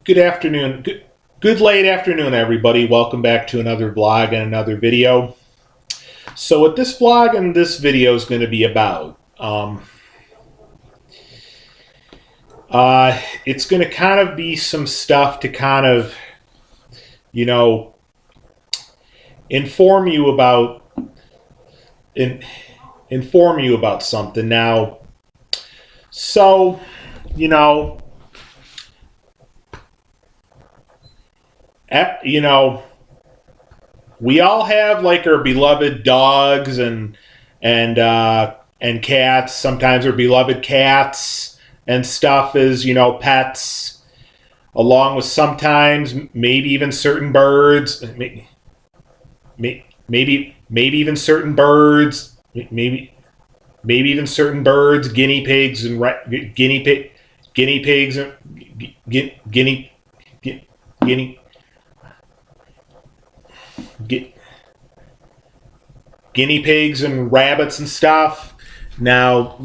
Good afternoon. Good late afternoon, everybody. Welcome back to another vlog and another video. So what this vlog and this video is going to be about, it's going to kind of be some stuff to kind of, you know, inform you about something. Now, so, you know, we all have like our beloved dogs and cats. Sometimes our beloved cats and stuff as pets, along with sometimes maybe even certain birds. Maybe even certain birds. Maybe even certain birds, guinea pigs and guinea pigs and guinea guinea guinea pigs and rabbits and stuff. Now,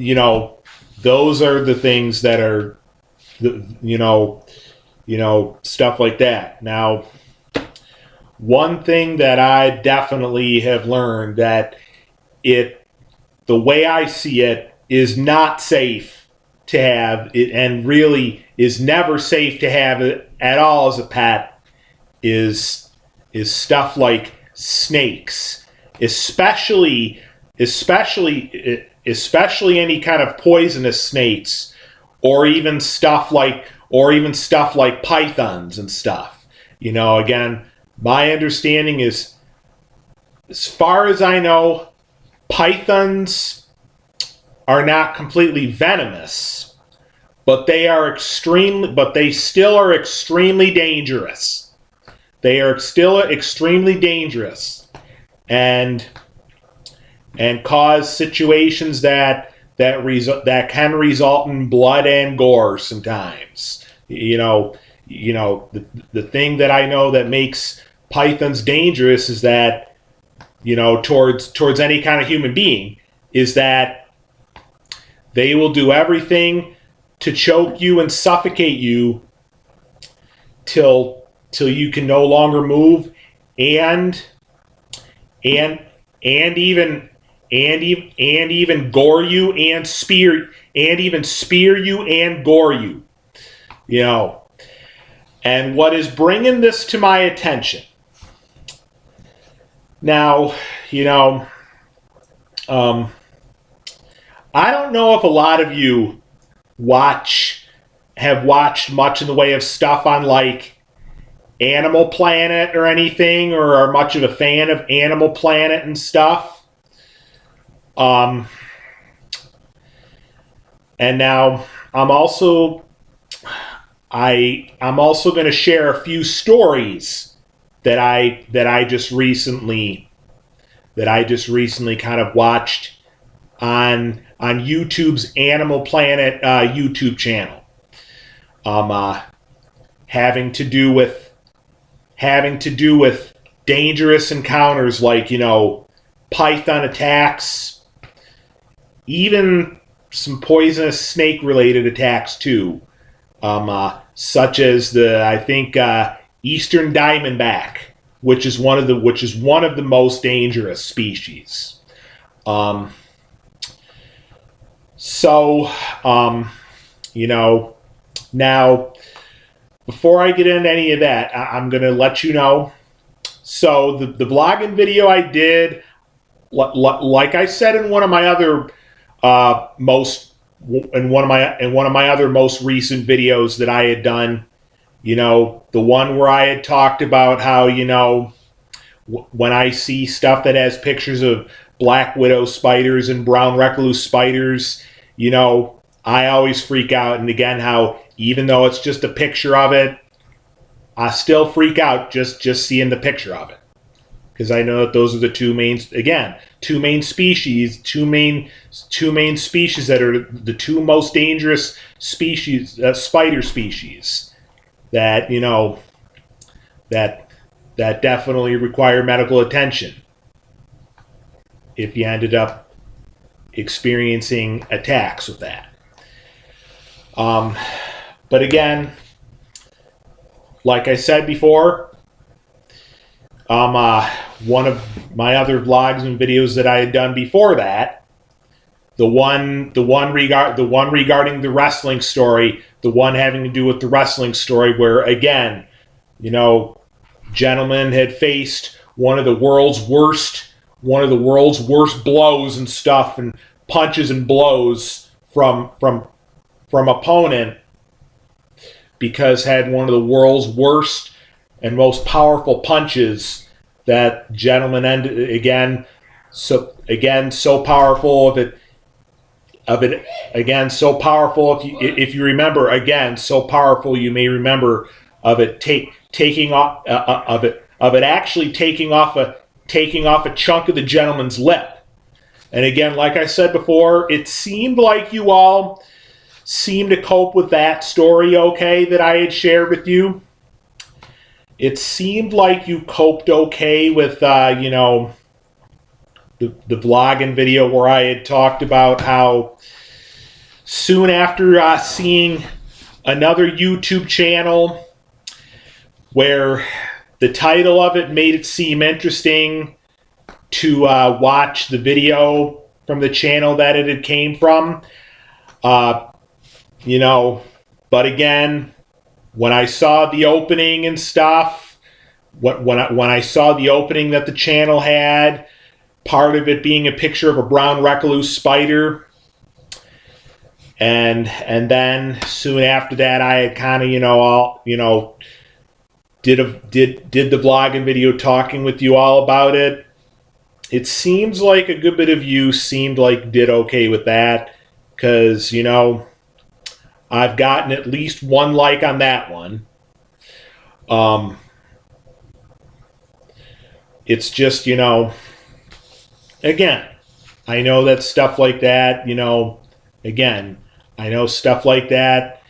those are the things that are, stuff like that. Now, one thing that I definitely have learned that the way I see it, is not safe to have it, and really is never safe to have it at all as a pet, is stuff like snakes, especially any kind of poisonous snakes, or even stuff like pythons and stuff. Again, my understanding is, as far as I know, pythons are not completely venomous, but they still are extremely dangerous. They are still extremely dangerous, and cause situations that can result in blood and gore sometimes. The thing that I know that makes pythons dangerous is that, towards any kind of human being, is that they will do everything to choke you and suffocate you till you can no longer move, and even gore you and spear you and gore you. And what is bringing this to my attention now, I don't know if a lot of you have watched much in the way of stuff on like Animal Planet or anything, or are much of a fan of Animal Planet and stuff. And now I'm also going to share a few stories that I just recently kind of watched on YouTube's Animal Planet YouTube channel, having to do with dangerous encounters like python attacks, even some poisonous snake related attacks too, such as I think eastern diamondback, which is one of the most dangerous species. Now, before I get into any of that, I'm going to let you know. So the vlogging video I did, like I said in one of my other most recent videos that I had done, the one where I had talked about how, when I see stuff that has pictures of black widow spiders and brown recluse spiders, I always freak out. And again, how even though it's just a picture of it, I still freak out just seeing the picture of it, because I know that those are the two main species that are the two most dangerous species, spider species, that that definitely require medical attention if you ended up experiencing attacks with that. But again, like I said before, one of my other vlogs and videos that I had done before that, the one regarding the wrestling story, the one having to do with the wrestling story, where again, you know, gentleman had faced one of the world's worst blows and stuff, and punches and blows from opponent, because had one of the world's worst and most powerful punches. That gentleman ended again, so powerful so powerful, if you remember, again, so powerful, you may remember of it taking off actually taking off a chunk of the gentleman's lip. And again, like I said before, it seemed like you all seemed to cope with that story okay that I had shared with you. It seemed like you coped okay with, you know, the vlog and video where I had talked about how soon after seeing another YouTube channel where the title of it made it seem interesting to watch the video from the channel that it had came from, you know, but again, when I saw the opening and stuff, when I saw the opening that the channel had, part of it being a picture of a brown recluse spider, and then soon after that, I had kind of, you know, all, you know, did the vlog and video talking with you all about it. It seems like a good bit of you seemed like did okay with that, because, you know, I've gotten at least one like on that one. It's just, you know, again, I know that stuff like that, you know, again, I know stuff like that.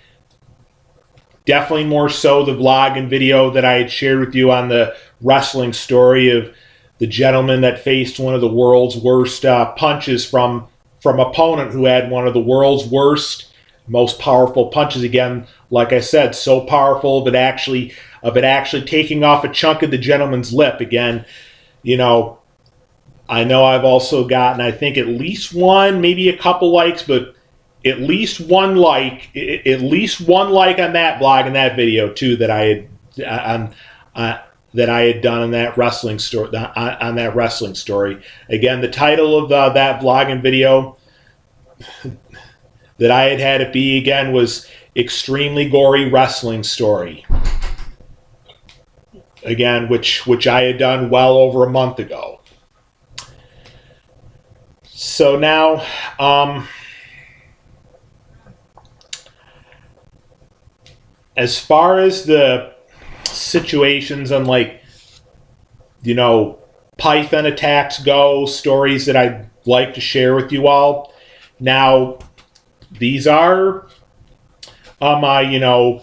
Definitely more so the vlog and video that I had shared with you on the wrestling story of the gentleman that faced one of the world's worst punches from opponent who had one of the world's worst, most powerful punches. Again, like I said, so powerful of it actually taking off a chunk of the gentleman's lip. Again, you know, I know I've also gotten, I think, at least one, maybe a couple likes, but at least one like on that vlog and that video too that I had done on that wrestling story. On that wrestling story. Again, the title of that vlog and video that I had it be, again, was Extremely Gory Wrestling Story. Again, which I had done well over a month ago. So now, as far as the situations on, like, you know, python attacks go, stories that I'd like to share with you all. Now, these are, you know,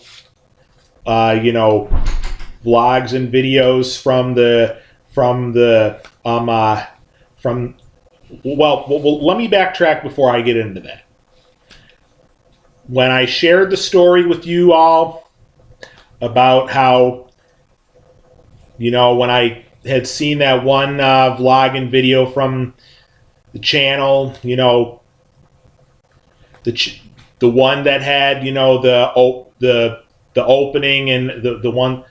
vlogs and videos well, let me backtrack before I get into that. When I shared the story with you all about how, you know, when I had seen that one vlog and video from the channel, you know, the one that had, you know, the opening and the one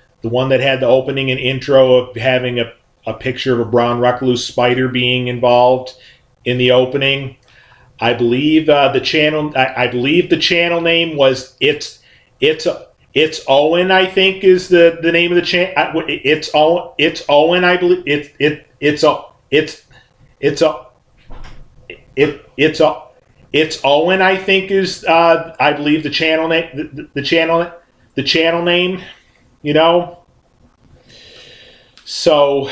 that had the opening and intro of having a picture of a brown recluse spider being involved in the opening. I believe the channel name was It's Owen, I think, is the name of the channel. It's Owen, I believe. It's Owen, I think, is I believe the channel name. The channel name. You know. So,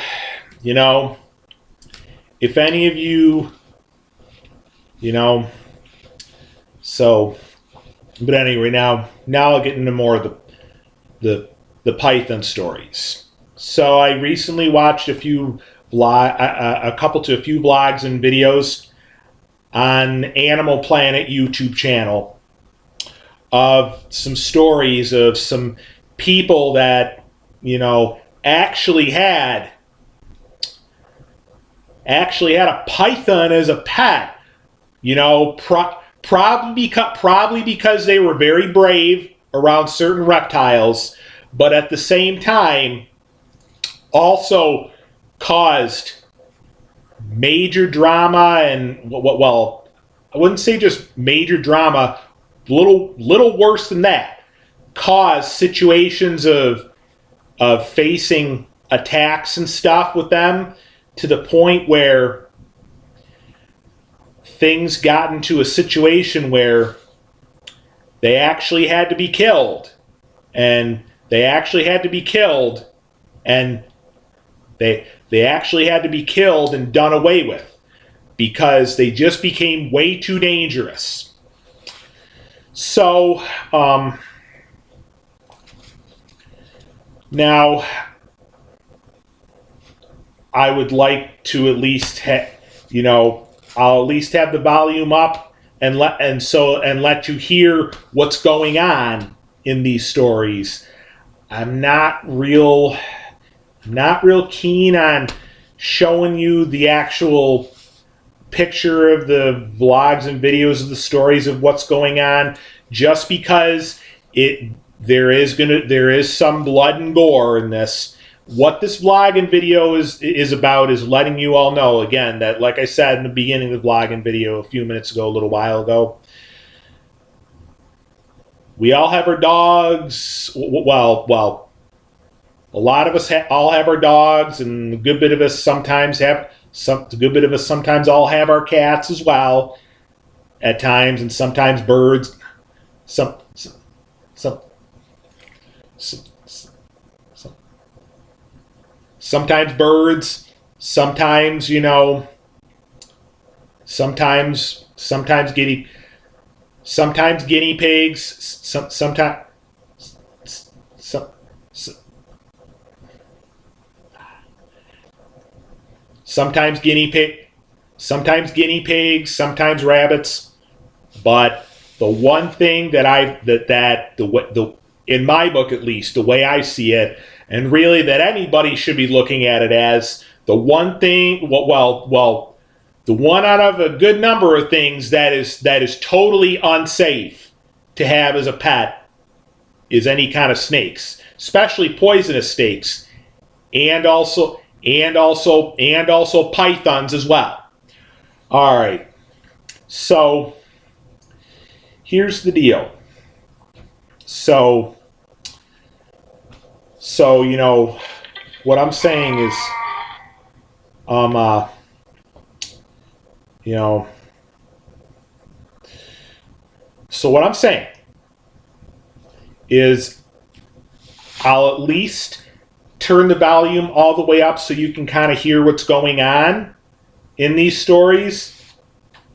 you know, if any of you, you know, so, but anyway, now I'll get into more of the python stories. So I recently watched a few vlogs and videos on Animal Planet YouTube channel of some stories of some people that, you know, actually had a python as a pet, you know, probably because they were very brave around certain reptiles, but at the same time also caused major drama and, well, I wouldn't say just major drama, little worse than that. Caused situations of facing attacks and stuff with them, to the point where things got into a situation where they actually had to be killed. And they actually had to be killed, and they actually had to be killed and done away with, because they just became way too dangerous. So, now I would like to at least I'll at least have the volume up and let you hear what's going on in these stories. I'm not real keen on showing you the actual picture of the vlogs and videos of the stories of what's going on, just because there is some blood and gore in this. What this vlog and video is about is letting you all know, again, that, like I said in the beginning of the vlog and video a few minutes ago, a little while ago, we all have our dogs. Well, a lot of us all have our dogs, and a good bit of us sometimes all have our cats as well, at times, and sometimes birds. Sometimes birds, sometimes, sometimes guinea pigs, sometimes guinea pigs, sometimes rabbits. But the one thing that in my book, at least, the way I see it, and really that anybody should be looking at it as, the one thing, the one out of a good number of things that is totally unsafe to have as a pet, is any kind of snakes, especially poisonous snakes, and also pythons as well. All right, so here's the deal. So what I'm saying is, so what I'm saying is, I'll at least turn the volume all the way up so you can kind of hear what's going on in these stories,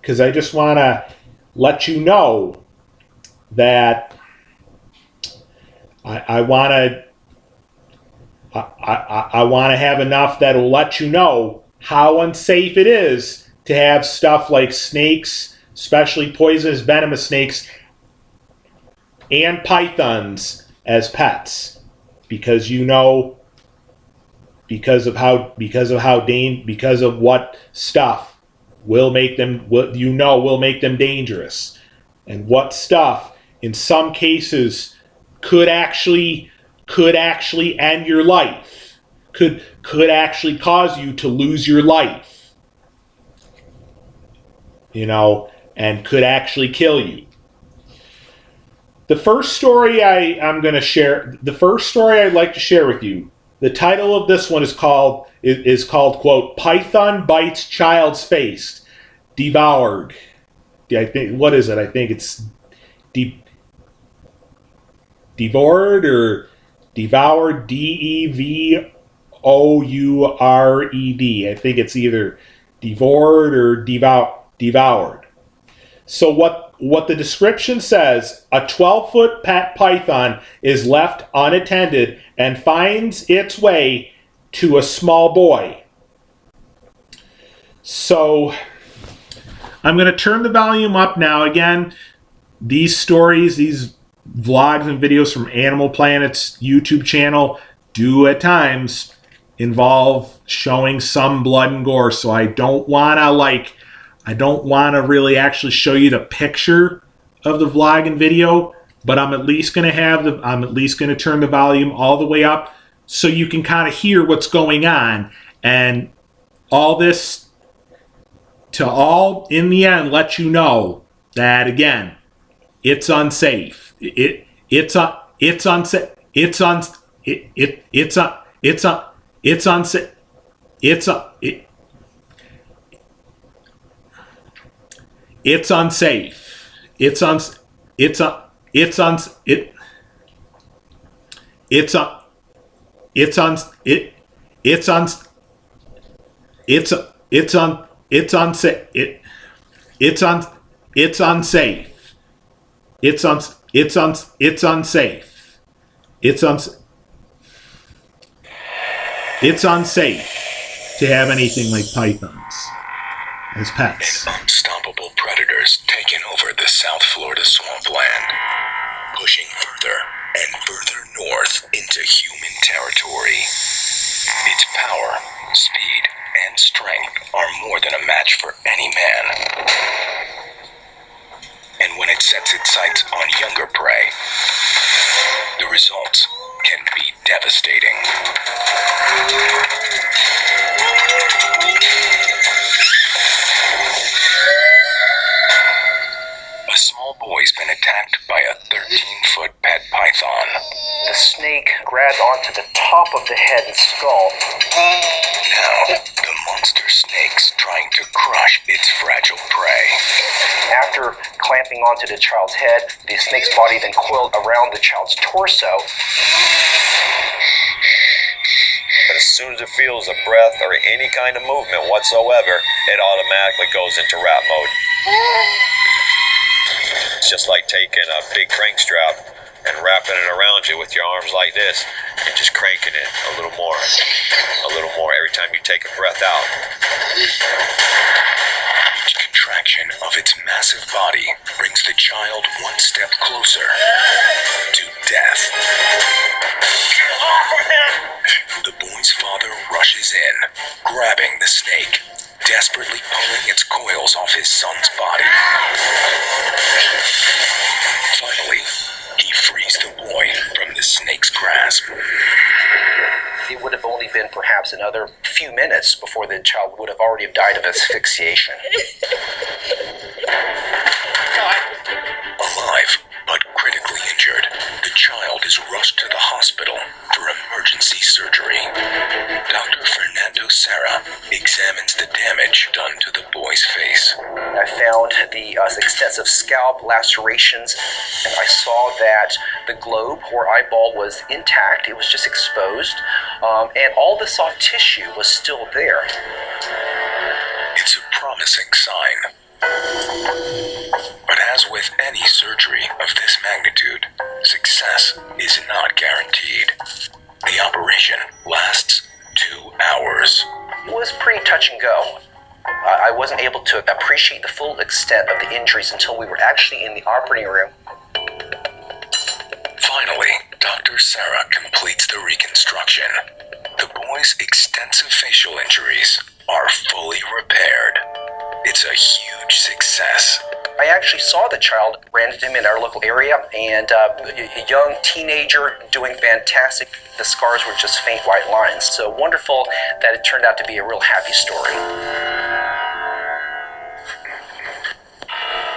because I just want to let you know that I want to have enough that'll let you know how unsafe it is to have stuff like snakes, especially poisonous venomous snakes, and pythons as pets, because because of what stuff will make them dangerous, and what stuff in some cases could actually end your life, could actually cause you to lose your life, and could actually kill you. The first story I'd like to share with you, the title of this one is called, quote, "Python Bites Child's Face, Devoured." I think it's devoured or devoured, Devoured. I think it's either devoured or devoured. So what the description says, a 12-foot pet python is left unattended and finds its way to a small boy. So I'm going to turn the volume up now. Again, these stories, vlogs and videos from Animal Planet's YouTube channel do at times involve showing some blood and gore. So I don't want to really actually show you the picture of the vlog and video, but I'm at least going to turn the volume all the way up so you can kind of hear what's going on. And all this to all in the end let you know that, again, it's unsafe. It's unsafe. It's unsafe. It's unsafe to have anything like pythons as pets. And unstoppable predators taking over the South Florida swampland, pushing further and further north into human territory. Its power, speed, and strength are more than a match for any man. And when it sets its sights on younger prey, the results can be devastating. A small boy's been attacked by a 13-foot pet python. The snake grabbed onto the top of the head and skull. Now, the monster snake's trying to crush its fragile prey. After clamping onto the child's head, the snake's body then coiled around the child's torso. But as soon as it feels a breath or any kind of movement whatsoever, it automatically goes into rat mode. It's just like taking a big crank strap and wrapping it around you with your arms like this and just cranking it a little more every time you take a breath out. Each contraction of its massive body brings the child one step closer to death. Get off of him! The boy's father rushes in, grabbing the snake, desperately pulling its coils off his son's body. Finally, he frees the boy from the snake's grasp. It would have only been perhaps another few minutes before the child would have already died of asphyxiation. Alive, but critically injured, the child is rushed to the hospital for emergency surgery. Dr. Fernando Serra examines the damage done to the boy's face. I found the extensive scalp lacerations, and I saw that the globe or eyeball was intact. It was just exposed, and all the soft tissue was still there. It's a promising sign. But as with any surgery of this magnitude, success is not guaranteed. The operation lasts 2 hours. It was pretty touch and go. I wasn't able to appreciate the full extent of the injuries until we were actually in the operating room. Finally, Dr. Serra completes the reconstruction. The boy's extensive facial injuries are fully repaired. It's a huge success. I actually saw the child, ran into him in our local area, and a young teenager doing fantastic. The scars were just faint white lines. So wonderful that it turned out to be a real happy story.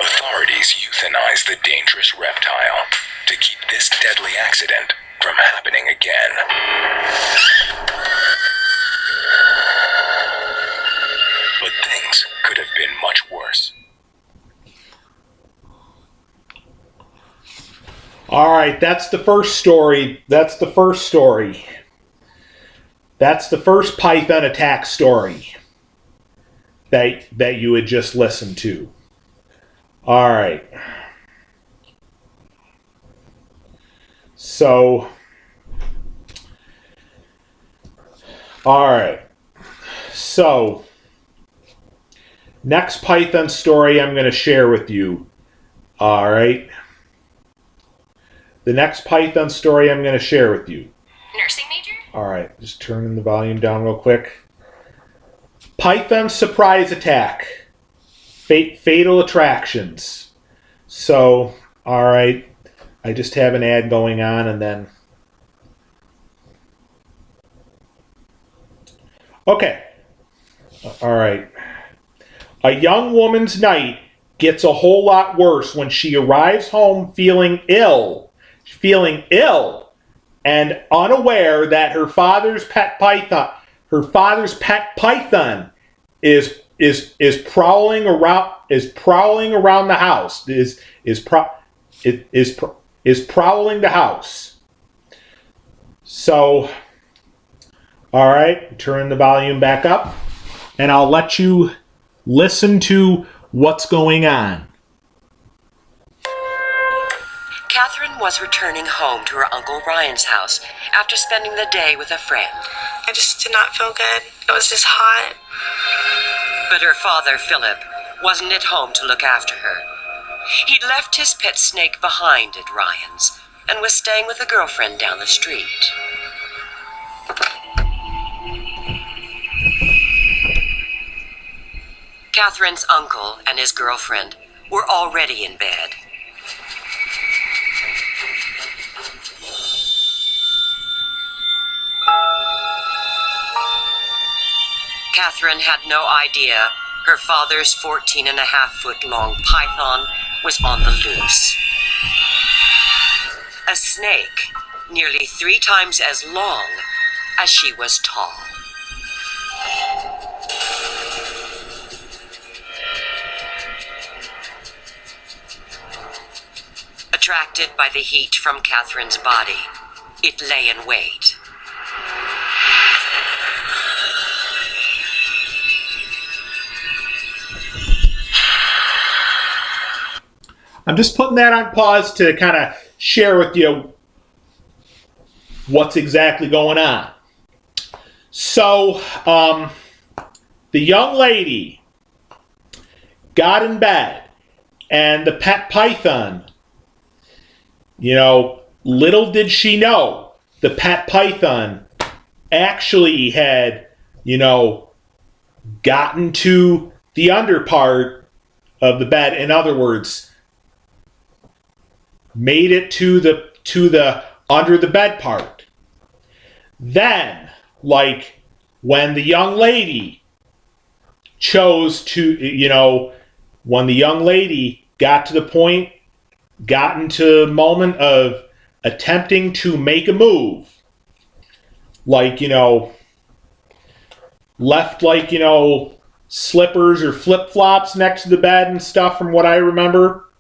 Authorities euthanize the dangerous reptile to keep this deadly accident from happening again. But things could have been much worse. All right, that's the first story. That's the first python attack story that you had just listened to. All right. So, all right. So, next python story I'm going to share with you. All right. the next Python story I'm going to share with you. Nursing major? All right, just turning the volume down real quick. Python surprise attack. Fatal attractions. So, all right, I just have an ad going on and then... Okay. All right. A young woman's night gets a whole lot worse when she arrives home feeling ill and unaware that her father's pet python is prowling around the house is prowling the house. So, all right, turn the volume back up and I'll let you listen to what's going on. Catherine was returning home to her Uncle Ryan's house after spending the day with a friend. I just did not feel good. It was just hot. But her father, Philip, wasn't at home to look after her. He'd left his pet snake behind at Ryan's and was staying with a girlfriend down the street. Catherine's uncle and his girlfriend were already in bed. Catherine had no idea her father's 14.5-foot long python was on the loose. A snake nearly 3 times as long as she was tall. Attracted by the heat from Catherine's body, it lay in wait. I'm just putting that on pause to kind of share with you what's exactly going on. So, the young lady got in bed, and the pet python, little did she know, the pet python actually had, gotten to the under part of the bed. In other words, made it to the under the bed part. Then, when the young lady chose to, when the young lady got to the point, got into the moment of attempting to make a move, left slippers or flip-flops next to the bed and stuff from what I remember.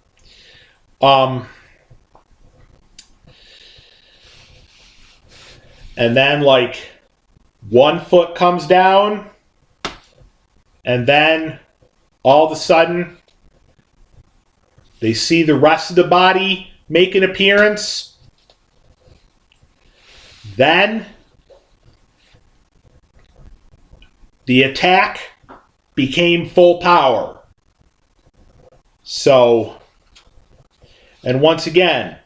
And then, one foot comes down, and then, all of a sudden, they see the rest of the body make an appearance. Then, the attack became full power. So, and once again,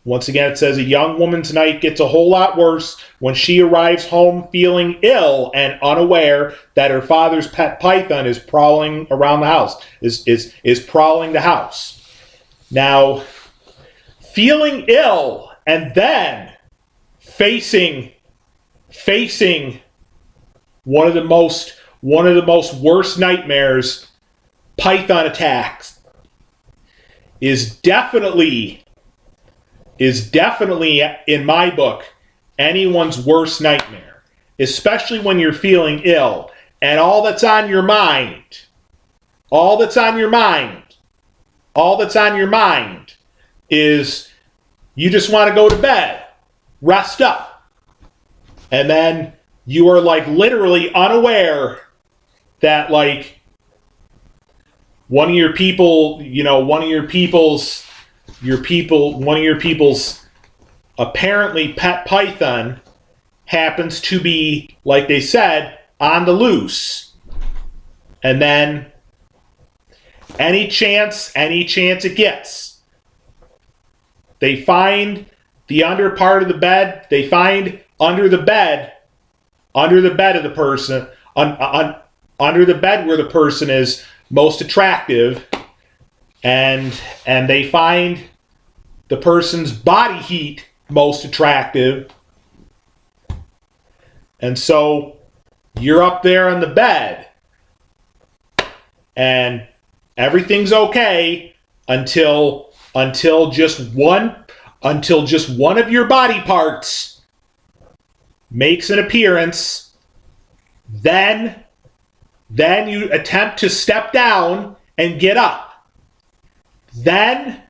it says a young woman's night gets a whole lot worse when she arrives home feeling ill and unaware that her father's pet python is prowling around the house, is prowling the house. Now, feeling ill and then facing one of the most worst nightmares, python attacks, is definitely, in my book, anyone's worst nightmare. Especially when you're feeling ill and all that's on your mind is you just want to go to bed, rest up. And then you are literally unaware that one of your people's apparently pet python happens to be, like they said, on the loose. And then any chance it gets they find the under part of the bed. They find under the bed of the person, under the bed where the person is most attractive, and they find the person's body heat most attractive. And so you're up there on the bed and everything's okay until just one of your body parts makes an appearance. Then you attempt to step down and get up. Then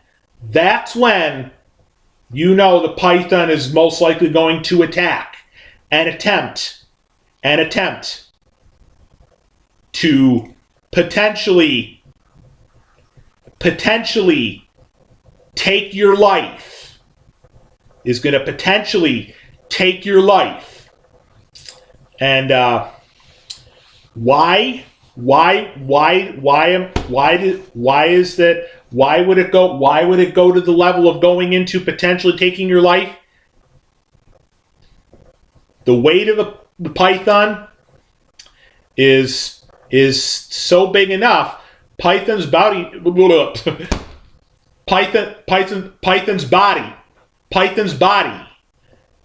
that's when you know the python is most likely going to attack and attempt to potentially take your life. Is going to potentially take your life. And why would it go to the level of going into potentially taking your life? The weight of the python is so big enough. Python's body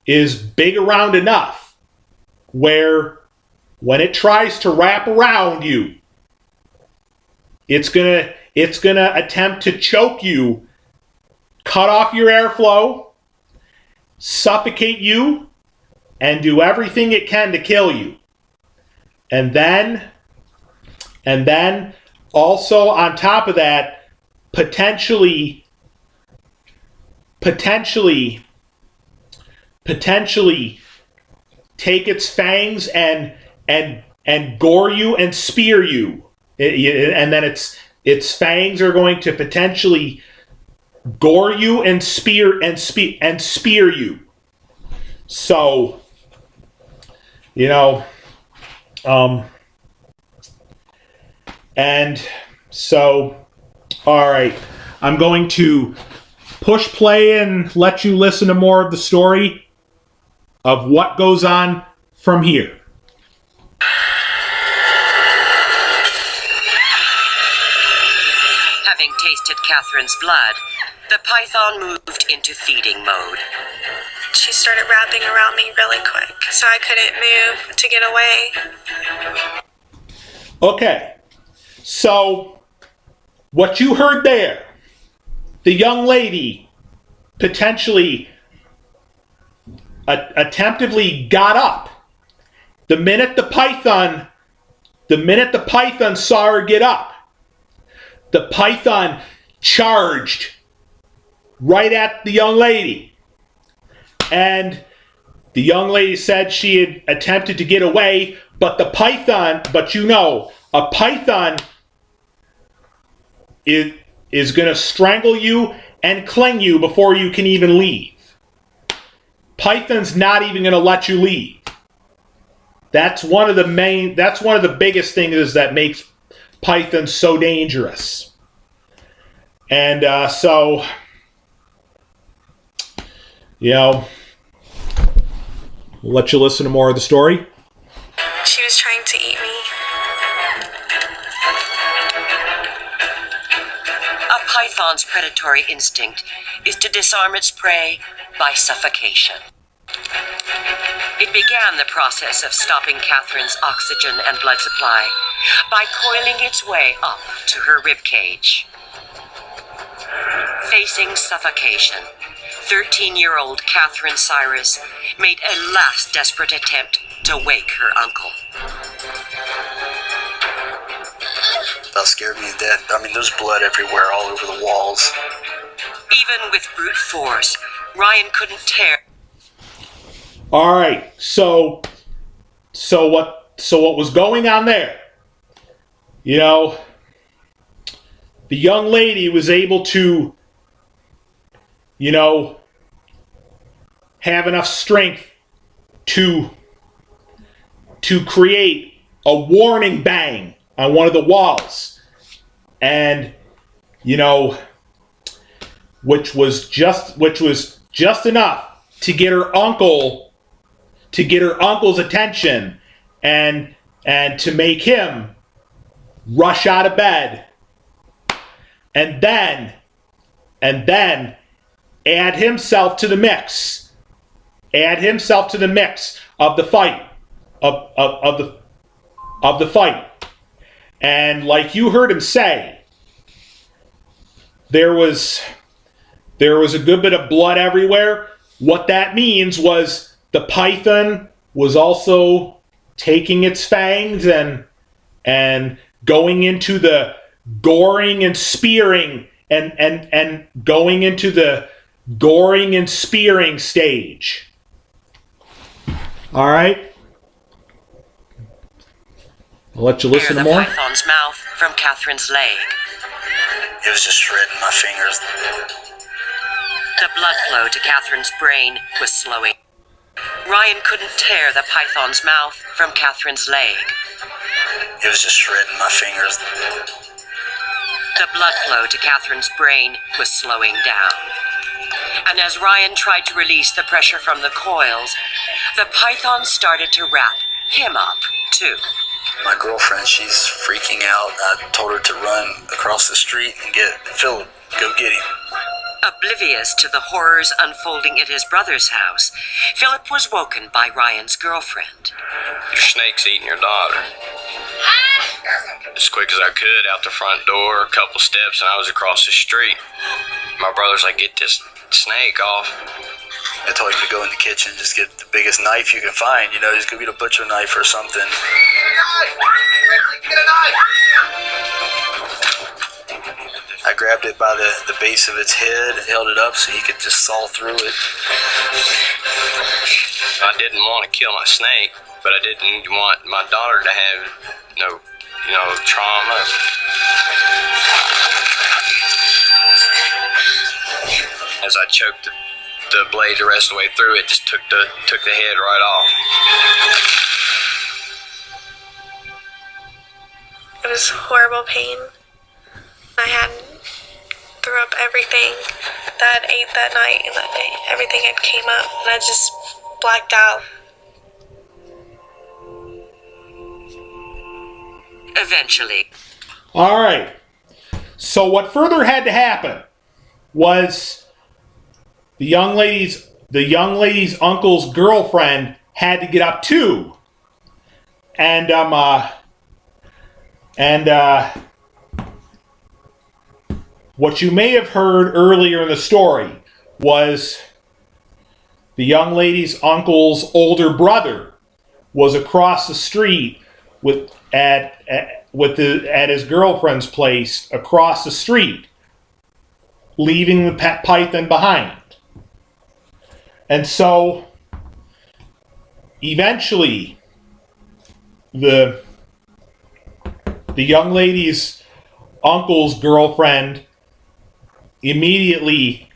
is big around enough where when it tries to wrap around you, it's gonna attempt to choke you, cut off your airflow, suffocate you, and do everything it can to kill you. And then also on top of that, potentially take its fangs and gore you and spear you. And then its fangs are going to potentially gore you and spear you. So, and so, all right, I'm going to push play and let you listen to more of the story of what goes on from here. Having tasted Catherine's blood, the python moved into feeding mode. She started wrapping around me really quick, so I couldn't move to get away. Okay, so what you heard there, the young lady potentially attemptively got up. The minute the python saw her get up, the python charged right at the young lady. And the young lady said she had attempted to get away, but a python is going to strangle you and cling you before you can even leave. Python's not even going to let you leave. That's one of the biggest things that makes pythons so dangerous. And so, we'll let you listen to more of the story. She was trying to eat me. A python's predatory instinct is to disarm its prey by suffocation. It began the process of stopping Catherine's oxygen and blood supply by coiling its way up to her ribcage. Facing suffocation, 13-year-old Catherine Cyrus made a last desperate attempt to wake her uncle. That scared me to death. I mean, there's blood everywhere, all over the walls. Even with brute force, Ryan couldn't tear. All right, so what was going on there? The young lady was able to, have enough strength to create a warning bang on one of the walls. And, which was just enough to get her uncle's attention and to make him rush out of bed, and then add himself to the mix of the fight of the fight. And like you heard him say, there was a good bit of blood everywhere. What that means was the python was also taking its fangs and going into the goring and spearing and going into the goring and spearing stage. All right. I'll let you listen to the more. python's mouth from Catherine's leg. It was just shredding my fingers. The blood flow to Catherine's brain was slowing. Ryan couldn't tear the python's mouth from Catherine's leg. It was just shredding my fingers. The blood flow to Catherine's brain was slowing down. And as Ryan tried to release the pressure from the coils, the python started to wrap him up, too. My girlfriend, she's freaking out. I told her to run across the street and get Philip. Go get him. Oblivious to the horrors unfolding at his brother's house, Philip was woken by Ryan's girlfriend. Your snake's eating your daughter. As quick as I could, out the front door, a couple steps, and I was across the street. My brother's like, get this snake off. I told him to go in the kitchen, just get the biggest knife you can find. You know, just go get a butcher knife or something. Get a knife! I grabbed it by the base of its head and held it up so he could just saw through it. I didn't want to kill my snake, but I didn't want my daughter to have no trauma. As I choked the blade the rest of the way through, it just took the head right off. It was horrible pain. I had threw up everything that I ate that night and that day. Everything had came up and I just blacked out. Eventually. All right. So what further had to happen was the young lady's uncle's girlfriend had to get up too, and what you may have heard earlier in the story was the young lady's uncle's older brother was across the street at his girlfriend's place across the street, leaving the pet python behind. And so eventually the young lady's uncle's girlfriend immediately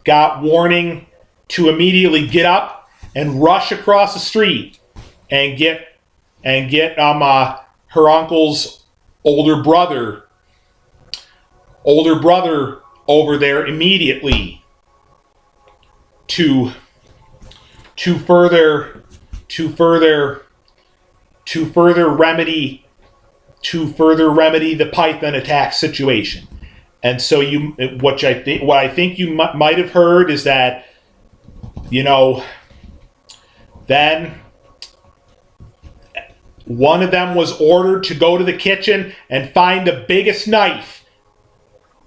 got warning to immediately get up and rush across the street and get her uncle's older brother over there immediately to further remedy the python attack situation. And so what I think you might have heard is that, then one of them was ordered to go to the kitchen and find the biggest knife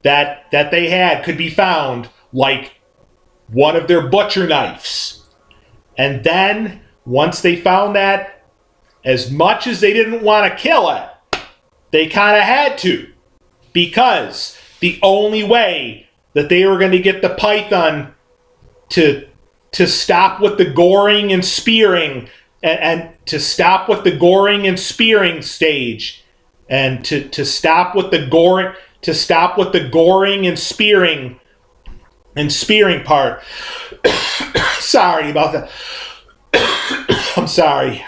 that they had could be found, like one of their butcher knives. And then once they found that, as much as they didn't want to kill it, they kind of had to, because the only way that they were going to get the python to stop with the goring and spearing and to stop with the goring and spearing stage and to stop with the goring and spearing part. Sorry about that. I'm sorry.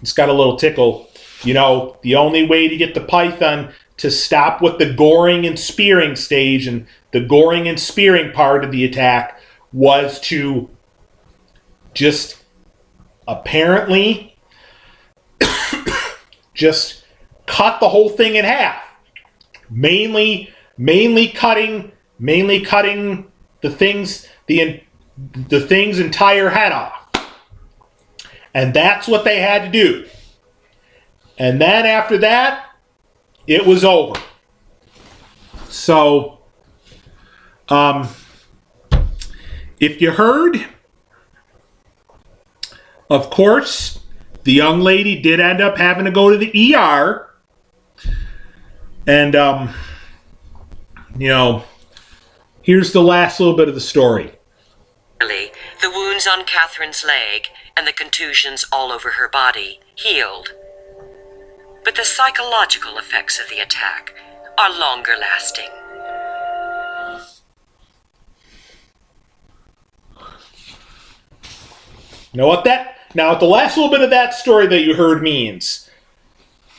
It's got a little tickle. The only way to get the python to stop what the goring and spearing stage, and the goring and spearing part of the attack was to just apparently just cut the whole thing in half. Mainly cutting the thing's entire head off. And that's what they had to do. And then after that, it was over. So, if you heard, of course, the young lady did end up having to go to the ER. And, here's the last little bit of the story. The wounds on Catherine's leg and the contusions all over her body healed. But the psychological effects of the attack are longer lasting. Now what the last little bit of that story that you heard means,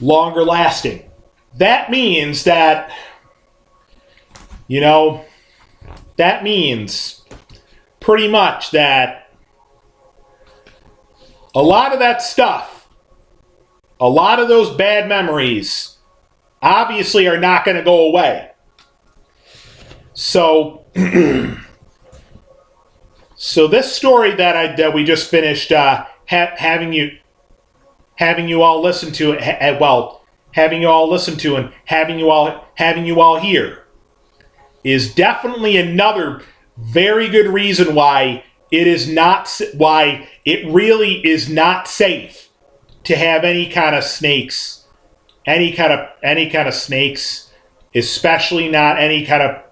longer lasting. That means that, that means pretty much that a lot of that stuff, a lot of those bad memories, obviously are not going to go away. So, so this story that we just finished having you all listen to it, having you all listen to and having you all hear, is definitely another very good reason why it really is not safe to have any kind of snakes, especially not any kind of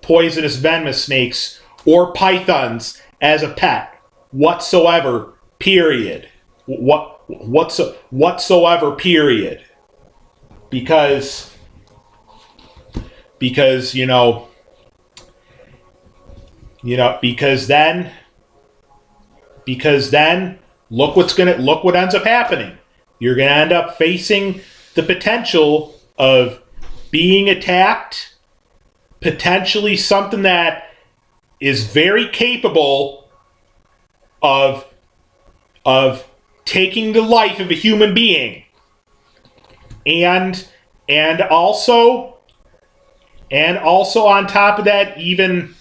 poisonous venomous snakes or pythons as a pet whatsoever. Period. Whatsoever. Period. Because then look what ends up happening. You're gonna end up facing the potential of being attacked, potentially something that is very capable of taking the life of a human being, and also on top of that, even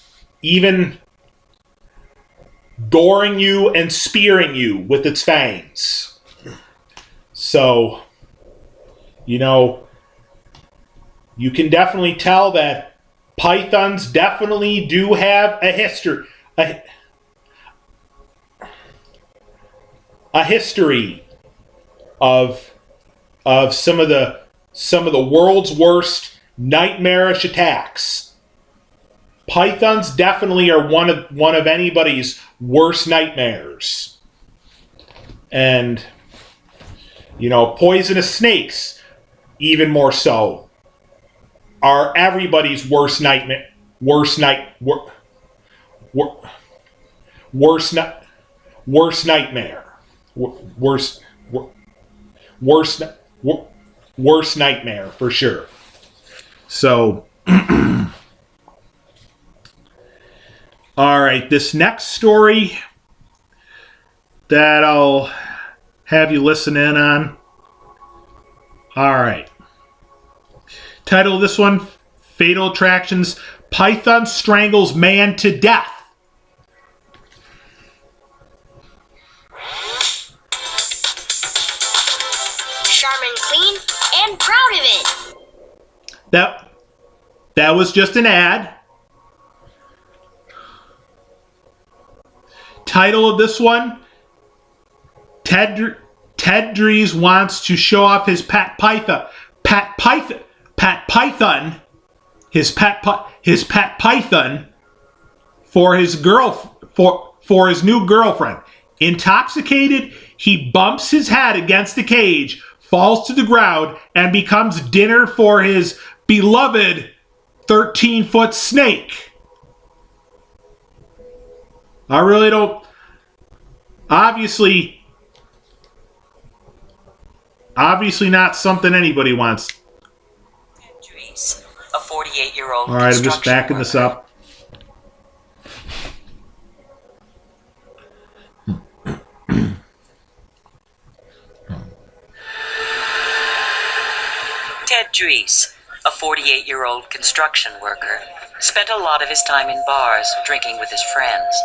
goring you and spearing you with its fangs. So, you can definitely tell that pythons definitely do have a history of some of the world's worst nightmarish attacks. Pythons definitely are one of anybody's worst nightmares. And poisonous snakes, even more so, are everybody's worst nightmare. Worst nightmare. Worst nightmare for sure. So, all right, this next story that I'll have you listen in on. All right. Title of this one, Fatal Attractions, Python Strangles Man to Death. Charmin clean and proud of it. That was just an ad. Title of this one, Ted Dries wants to show off his pet python. His pet python for his new girlfriend. Intoxicated, he bumps his head against the cage, falls to the ground, and becomes dinner for his beloved 13-foot snake. I really don't. Obviously not something anybody wants. Dries, a 48-year-old All right, I'm just construction backing this worker. up. Ted Dries, a 48-year-old construction worker, spent a lot of his time in bars drinking with his friends.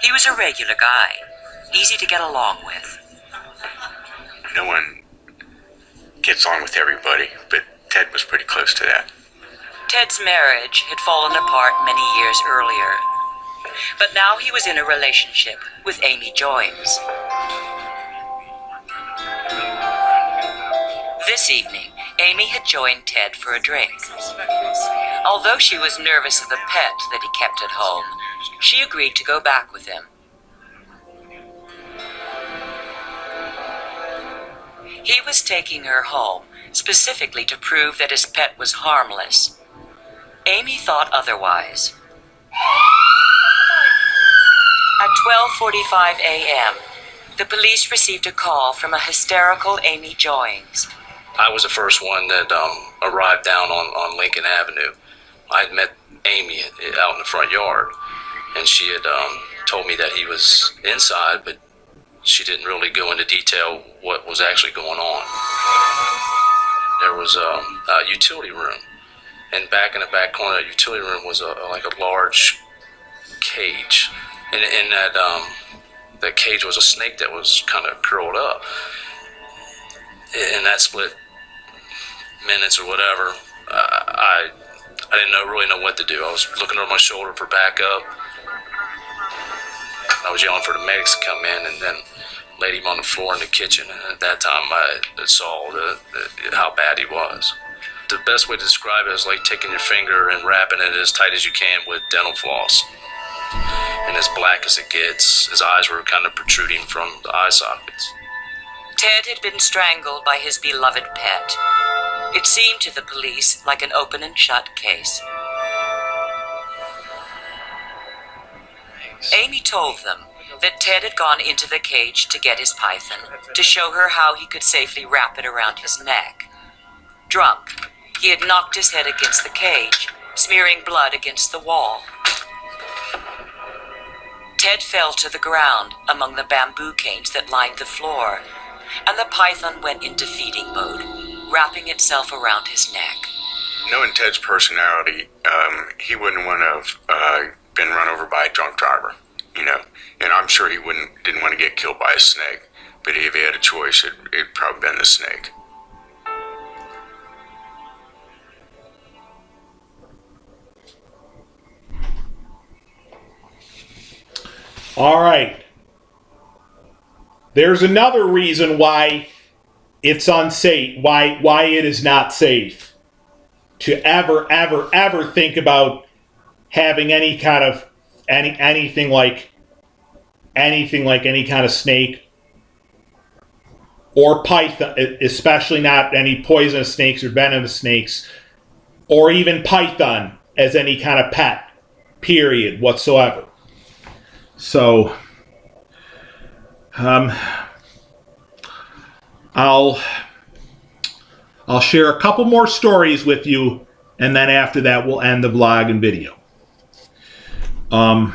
He was a regular guy, easy to get along with. No one gets on with everybody, but Ted was pretty close to that. Ted's marriage had fallen apart many years earlier, but now he was in a relationship with Amy Joynes. This evening, Amy had joined Ted for a drink. Although she was nervous of the pet that he kept at home, she agreed to go back with him. He was taking her home specifically to prove that his pet was harmless. Amy thought otherwise. At 12:45 a.m., the police received a call from a hysterical Amy Joynes. I was the first one that arrived down on Lincoln Avenue. I had met Amy out in the front yard, and she had told me that he was inside, but she didn't really go into detail what was actually going on. There was a utility room, and back in the back corner of the utility room was like a large cage, and in that cage was a snake that was kind of curled up. In that split minutes or whatever, I didn't really know what to do. I was looking over my shoulder for backup. I was yelling for the medics to come in, and then laid him on the floor in the kitchen. And at that time, I saw how bad he was. The best way to describe it is like taking your finger and wrapping it as tight as you can with dental floss. And as black as it gets, his eyes were kind of protruding from the eye sockets. Ted had been strangled by his beloved pet. It seemed to the police like an open and shut case. Amy told them that Ted had gone into the cage to get his python, to show her how he could safely wrap it around his neck. Drunk, he had knocked his head against the cage, smearing blood against the wall. Ted fell to the ground among the bamboo canes that lined the floor, and the python went into feeding mode, wrapping itself around his neck. Knowing Ted's personality, he wouldn't want to have been run over by a drunk driver, you know. And I'm sure he didn't want to get killed by a snake. But if he had a choice, it'd probably been the snake. All right. There's another reason why it's unsafe, why it is not safe to ever think about having any kind of anything like any kind of snake or python, especially not any poisonous snakes or venomous snakes, or even python as any kind of pet, period, whatsoever. So, I'll share a couple more stories with you, and then after that we'll end the vlog and video. All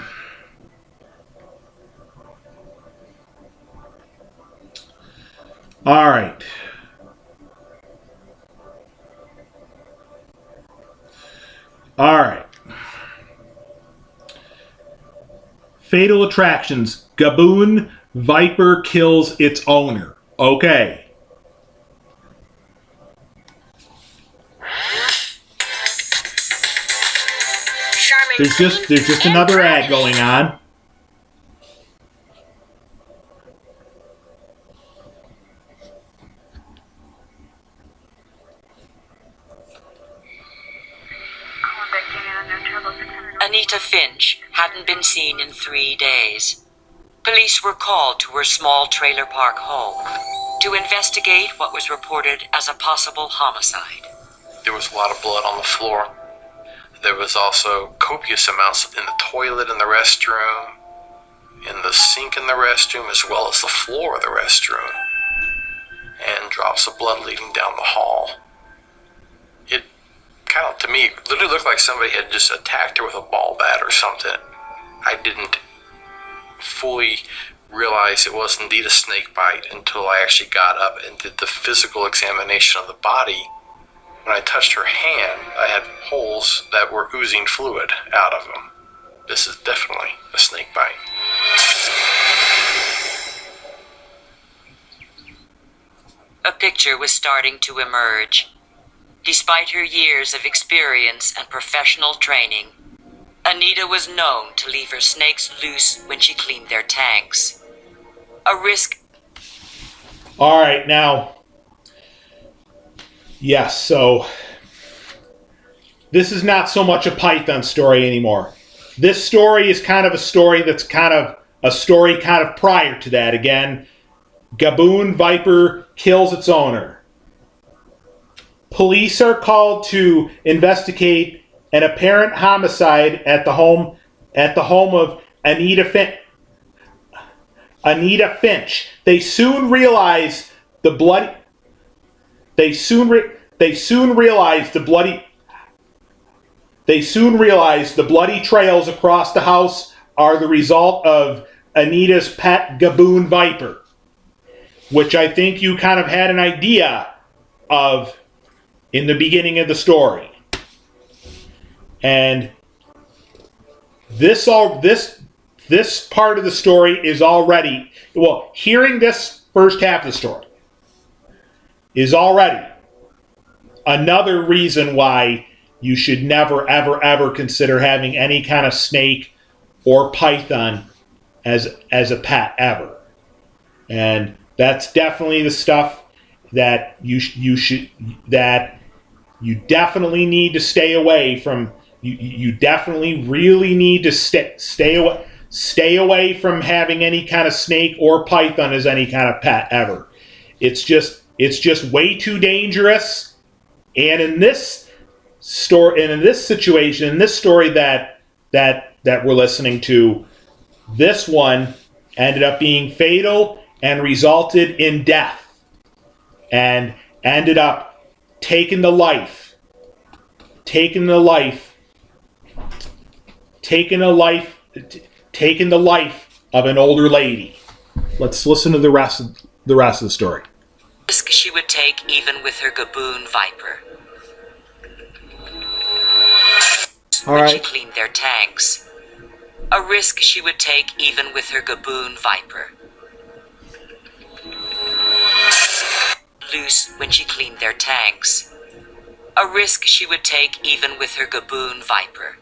right. All right. Fatal attractions. Gaboon viper kills its owner. Okay. There's just another ad going on. Anita Finch hadn't been seen in 3 days. Police were called to her small trailer park home to investigate what was reported as a possible homicide. There was a lot of blood on the floor. There was also copious amounts in the toilet in the restroom, in the sink in the restroom, as well as the floor of the restroom, and drops of blood leading down the hall. kind of, to me, it literally looked like somebody had just attacked her with a ball bat or something. I didn't fully realize it was indeed a snake bite until I actually got up and did the physical examination of the body. When I touched her hand, I had holes that were oozing fluid out of them. This is definitely a snake bite. A picture was starting to emerge. Despite her years of experience and professional training, Anita was known to leave her snakes loose when she cleaned their tanks. A risk. All right, now, yes, so this is not so much a Python story anymore. This story is kind of a story that's kind of a story kind of prior to that. Again, Gaboon Viper kills its owner. Police are called to investigate an apparent homicide at the home of Anita Finch. They soon realize the bloody trails across the house are the result of Anita's pet Gaboon Viper, which I think you kind of had an idea of in the beginning of the story. And this part of the story is already, well, hearing this first half of the story is already another reason why you should never, ever, ever consider having any kind of snake or python as a pet ever. And that's definitely the stuff that you definitely need to stay away from. You definitely really need to stay away from having any kind of snake or python as any kind of pet ever. It's just way too dangerous. And in this story, and in this situation, in this story that we're listening to, this one ended up being fatal and resulted in death, and ended up taking the life of an older lady. Let's listen to the rest of the story. Risk she would take even with her Gaboon Viper. When she cleaned their tanks. A risk she would take even with her Gaboon Viper. Loose when she cleaned their tanks. A risk she would take even with her Gaboon Viper.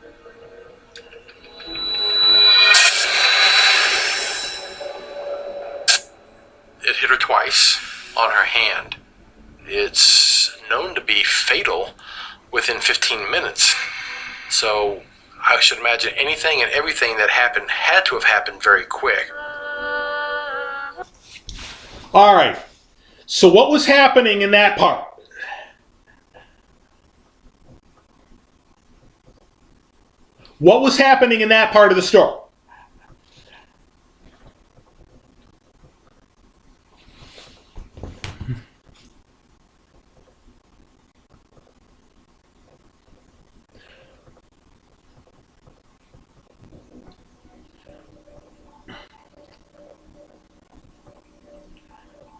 It hit her twice on her hand. It's known to be fatal within 15 minutes. So I should imagine anything and everything that happened had to have happened very quick. All right. So what was happening in that part? What was happening in that part of the story?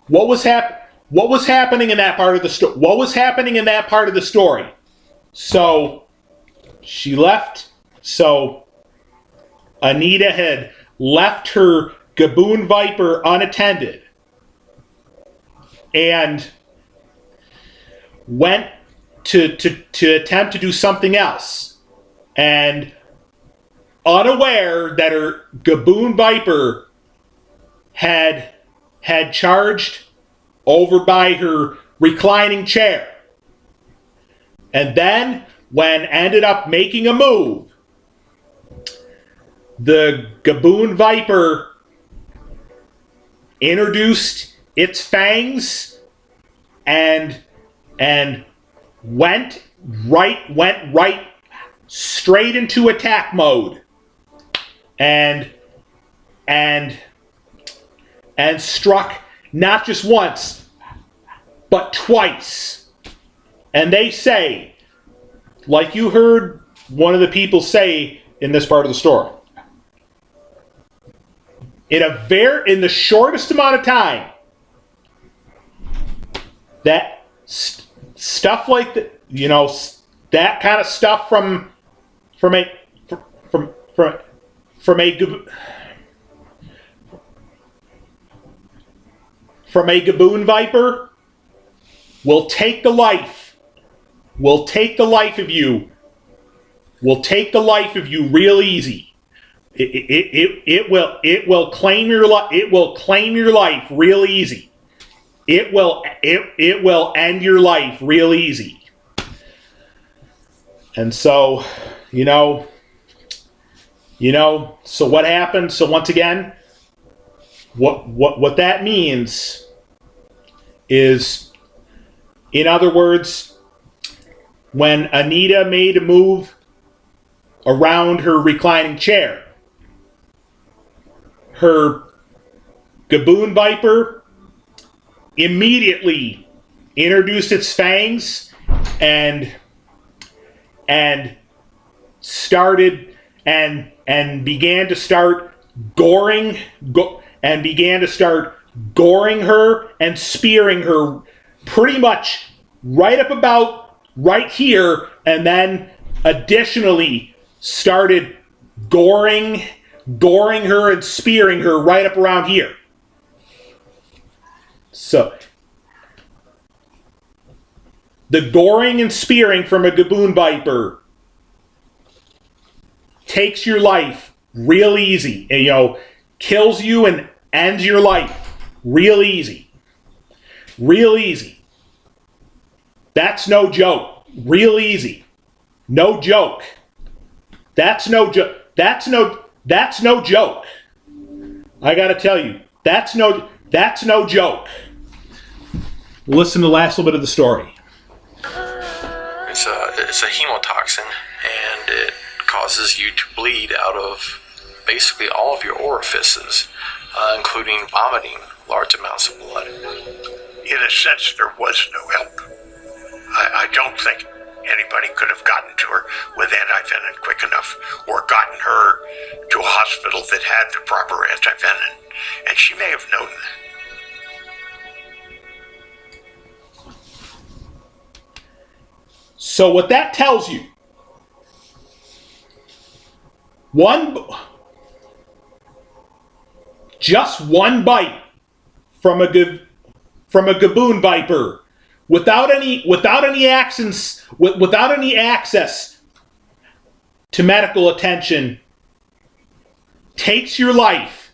What was happening in that part of the story? What was happening in that part of the story? So she left. So Anita had left her Gaboon Viper unattended and went to attempt to do something else, and unaware that her Gaboon Viper had charged over by her reclining chair. And then, when ended up making a move, the Gaboon Viper introduced its fangs and went right straight into attack mode, and struck not just once, but twice. And they say like you heard one of the people say in this part of the story, in the shortest amount of time, that stuff like that, you know, that kind of stuff from a Gaboon Viper will take the life of you real easy. It will claim your life real easy. It will end your life real easy. And so, so what happened? So once again, what that means is, in other words, when Anita made a move around her reclining chair, her Gaboon Viper immediately introduced its fangs and started and began to start goring her and spearing her pretty much right up about right here, and then additionally started goring her and spearing her right up around here. So the goring and spearing from a Gaboon Viper takes your life real easy, and kills you and ends your life real easy. Real easy. That's no joke. Real easy. No joke. That's no joke. That's no joke. I gotta tell you, that's no joke. Listen to the last little bit of the story. It's a hemotoxin, and it causes you to bleed out of basically all of your orifices, including vomiting large amounts of blood. In a sense, there was no help. I don't think anybody could have gotten to her with antivenin quick enough, or gotten her to a hospital that had the proper antivenin, and she may have known that. So what that tells you, just one bite from a Gaboon Viper, without any access to medical attention, takes your life,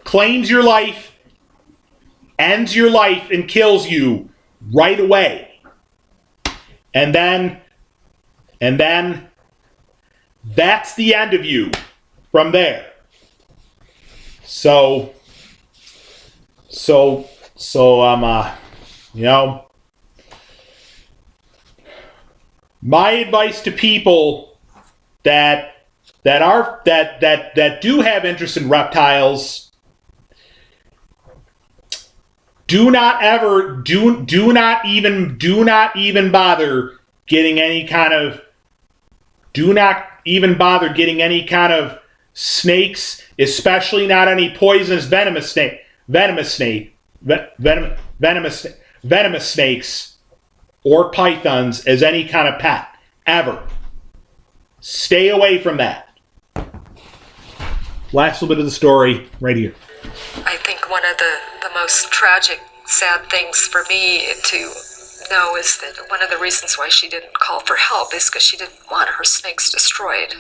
claims your life, ends your life, and kills you right away. And then that's the end of you from there. So my advice to people that do have interest in reptiles, do not even bother getting any kind of snakes, especially not any poisonous venomous snakes or pythons as any kind of pet ever. Stay away from that. Last little bit of the story right here. I think one of the most tragic, sad things for me to know is that one of the reasons why she didn't call for help is because she didn't want her snakes destroyed.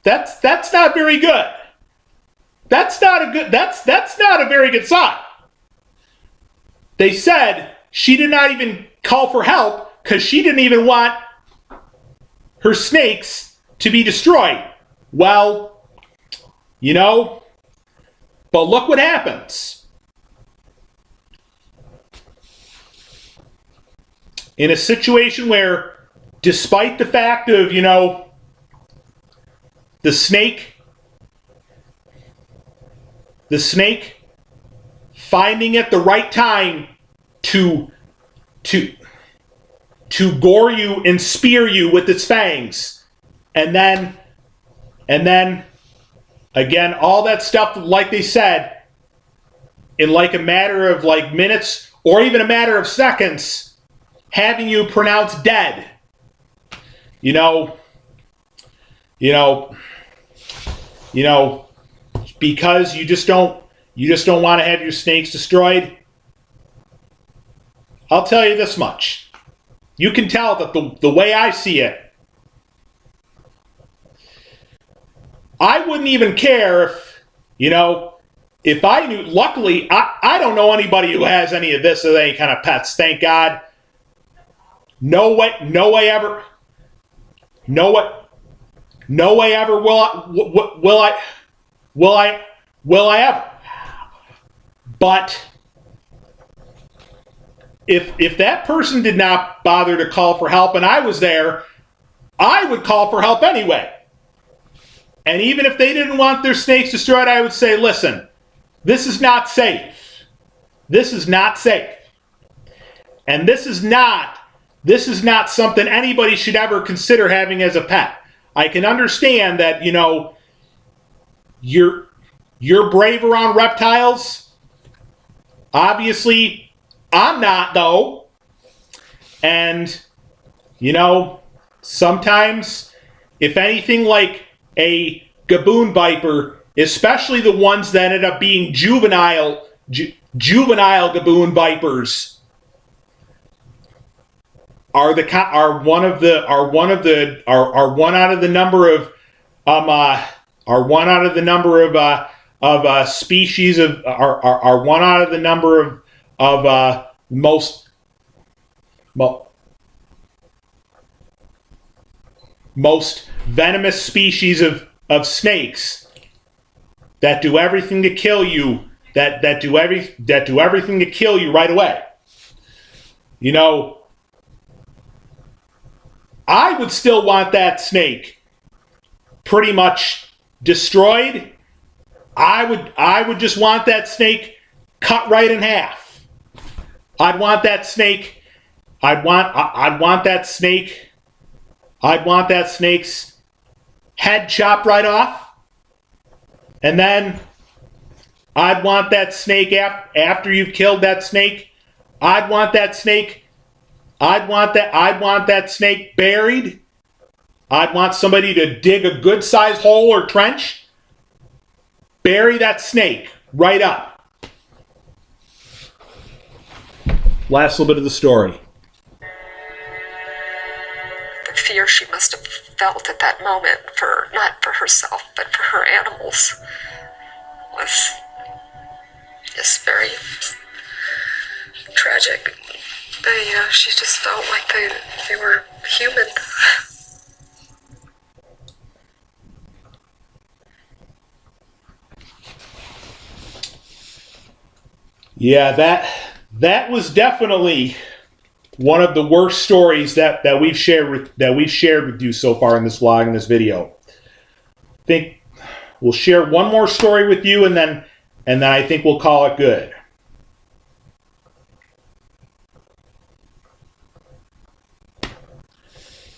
That's not very good. That's not a very good sign. They said she did not even call for help because she didn't even want her snakes to be destroyed. Well, but look what happens. In a situation where, despite the fact of, the snake finding at the right time to gore you and spear you with its fangs. And then again, all that stuff, like they said, in like a matter of like minutes or even a matter of seconds, having you pronounced dead. Because you just don't want to have your snakes destroyed. I'll tell you this much. You can tell that the way I see it, I wouldn't even care if I knew. Luckily, I don't know anybody who has any of this as any kind of pets. Thank God. No way ever will I ever. But if that person did not bother to call for help and I was there, I would call for help anyway. And even if they didn't want their snakes destroyed, I would say, listen, this is not safe. This is not safe. And this is not something anybody should ever consider having as a pet. I can understand that, you're brave around reptiles. Obviously, I'm not, though. And, sometimes, if anything like a gaboon viper, especially the ones that ended up being juvenile gaboon vipers, are one out of the most venomous species of snakes that do everything to kill you, that do everything to kill you right away. I would still want that snake pretty much destroyed. I would just want that snake cut right in half. I'd want that snake's head chopped right off. And then I'd want that snake after you've killed that snake, I'd want that snake buried. I'd want somebody to dig a good sized hole or trench, bury that snake right up. Last little bit of the story. The fear she must have felt at that moment, not for herself, but for her animals, was just very tragic. She just felt like they were human. Yeah, that was definitely one of the worst stories that we've shared with you so far in this vlog and this video. I think we'll share one more story with you, and then I think we'll call it good.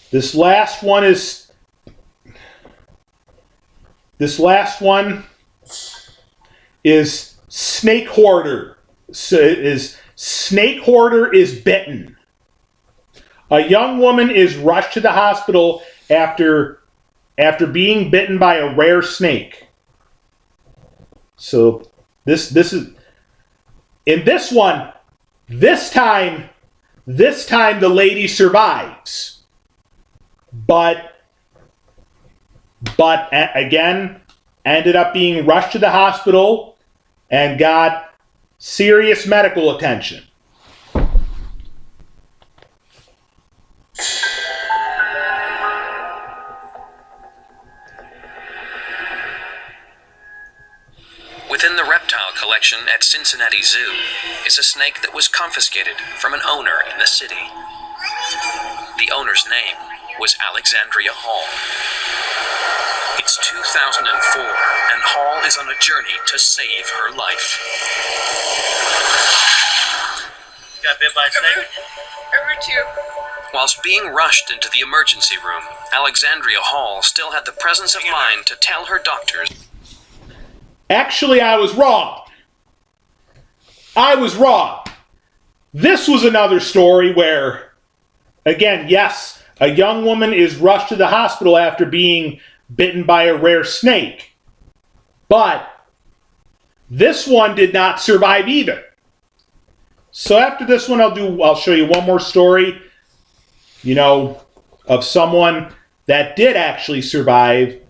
This last one is Snake Hoarder. Snake Hoarder is bitten. A young woman is rushed to the hospital after being bitten by a rare snake. So this is in this one. This time the lady survives. But again, ended up being rushed to the hospital and got serious medical attention. Within the reptile collection at Cincinnati Zoo is a snake that was confiscated from an owner in the city. The owner's name was Alexandria Hall. It's 2004, and Hall is on a journey to save her life. got bit by a snake? Whilst being rushed into the emergency room, Alexandria Hall still had the presence of mind to tell her doctors, Actually, I was wrong. This was another story where, again, yes, a young woman is rushed to the hospital after being bitten by a rare snake. But this one did not survive either. So after this one, I'll show you one more story, of someone that did actually survive,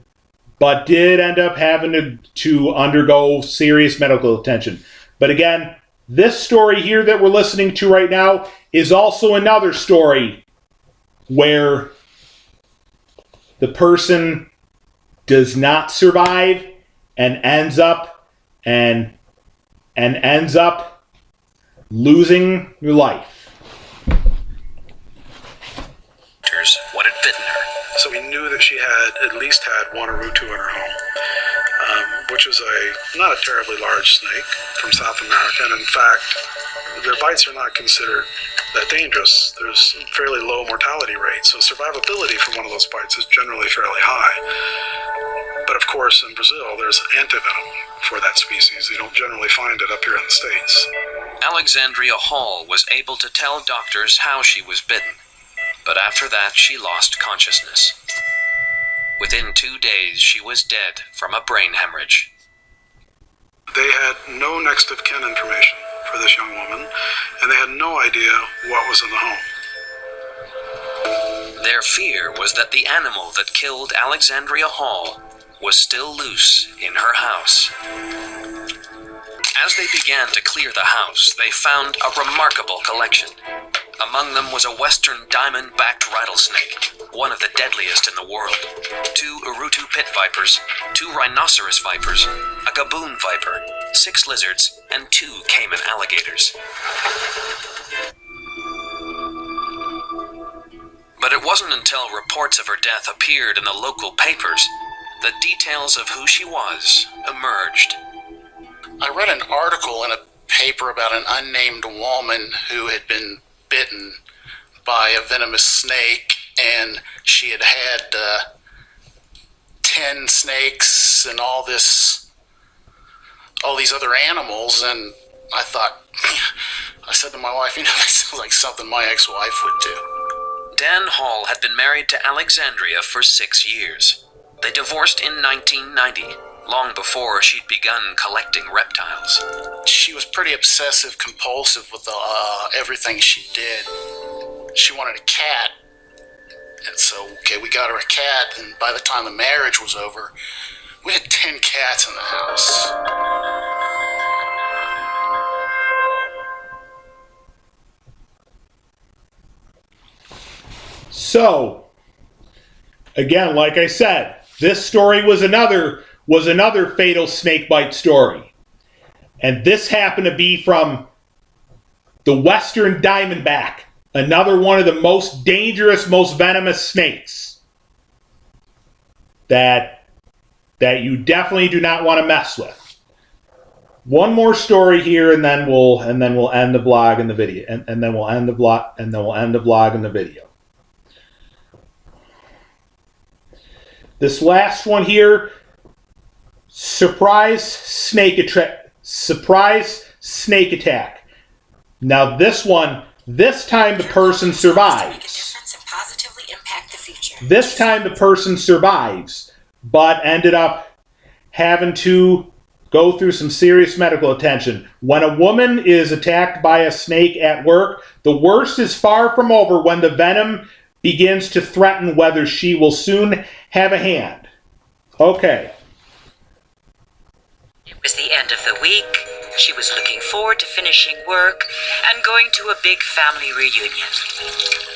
but did end up having to undergo serious medical attention. But again, this story here that we're listening to right now is also another story where the person does not survive and ends up losing your life. what had bitten her. So we knew that she had at least had one Urutu in her home, which is not a terribly large snake from South America. And in fact, their bites are not considered that dangerous. There's fairly low mortality rates, so survivability from one of those bites is generally fairly high. But of course, in Brazil, there's antivenom for that species. You don't generally find it up here in the States. Alexandria Hall was able to tell doctors how she was bitten, but after that she lost consciousness. Within 2 days, she was dead from a brain hemorrhage. They had no next of kin information for this young woman, and they had no idea what was in the home. Their fear was that the animal that killed Alexandria Hall was still loose in her house. As they began to clear the house, they found a remarkable collection. Among them was a western diamond-backed rattlesnake, one of the deadliest in the world, 2 Urutu pit vipers, 2 rhinoceros vipers, a gaboon viper, 6 lizards, and 2 caiman alligators. But it wasn't until reports of her death appeared in the local papers that details of who she was emerged. I read an article in a paper about an unnamed woman who had been bitten by a venomous snake, and she had had 10 snakes and all these other animals, and I said to my wife, that sounds like something my ex-wife would do. Dan Hall had been married to Alexandria for 6 years. They divorced in 1990, long before she'd begun collecting reptiles. She was pretty obsessive compulsive with everything she did. She wanted a cat, and so we got her a cat, and by the time the marriage was over, we had 10 cats in the house. So, again, like I said, this story was another fatal snake bite story. And this happened to be from the western diamondback, another one of the most dangerous, most venomous snakes that you definitely do not want to mess with. One more story here, and then we'll end the vlog and the video, and then we'll end the vlog and the video. This last one here, surprise snake attack. Now this time the person survives. This time the person survives, but ended up having to go through some serious medical attention. When a woman is attacked by a snake at work, the worst is far from over when the venom begins to threaten whether she will soon have a hand. Okay. It was the end of the week. She was looking forward to finishing work and going to a big family reunion.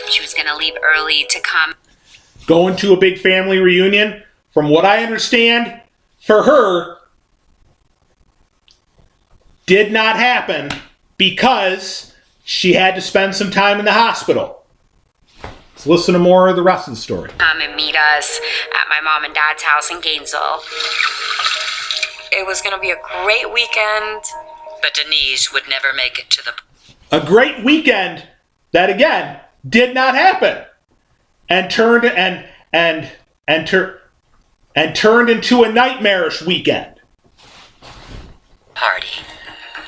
She was going to leave early to come. Going to a big family reunion, from what I understand, for her, did not happen because she had to spend some time in the hospital. Let's listen to more of the rest of the story. Come and meet us at my mom and dad's house in Gainesville. It was going to be a great weekend. But Denise would never make it to the... A great weekend that again did not happen, and turned into a nightmarish weekend. Party.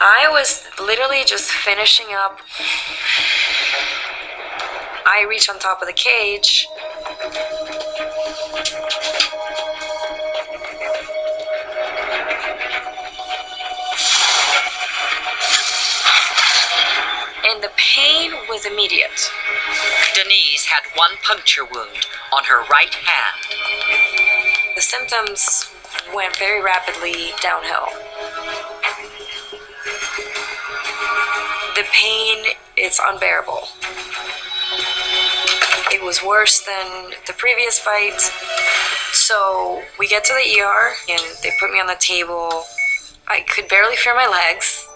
I was literally just finishing up. I reach on top of the cage. And the pain was immediate. Denise had one puncture wound on her right hand. The symptoms went very rapidly downhill. The pain is unbearable. It was worse than the previous bite. So we get to the ER and they put me on the table. I could barely feel my legs.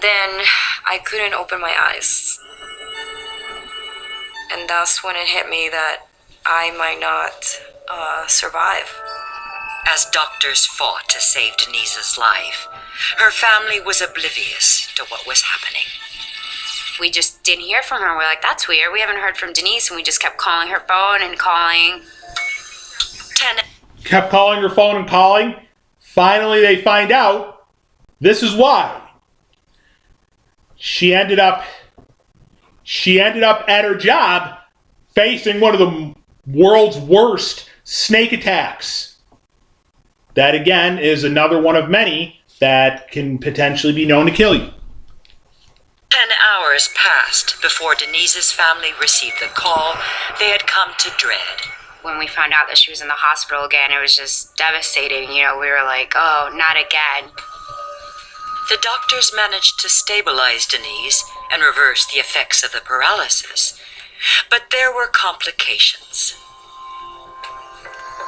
Then I couldn't open my eyes. And that's when it hit me that I might not survive. As doctors fought to save Denise's life, her family was oblivious to what was happening. We just didn't hear from her. We're like, that's weird. We haven't heard from Denise, and we just kept calling her phone and calling. Kept calling her phone and calling. Finally, they find out this is why. She ended up at her job facing one of the world's worst snake attacks. That, again, is another one of many that can potentially be known to kill you. 10 hours passed before Denise's family received the call they had come to dread. When we found out that she was in the hospital again, it was just devastating. You know, we were like, oh, not again. The doctors managed to stabilize Denise and reverse the effects of the paralysis. But there were complications.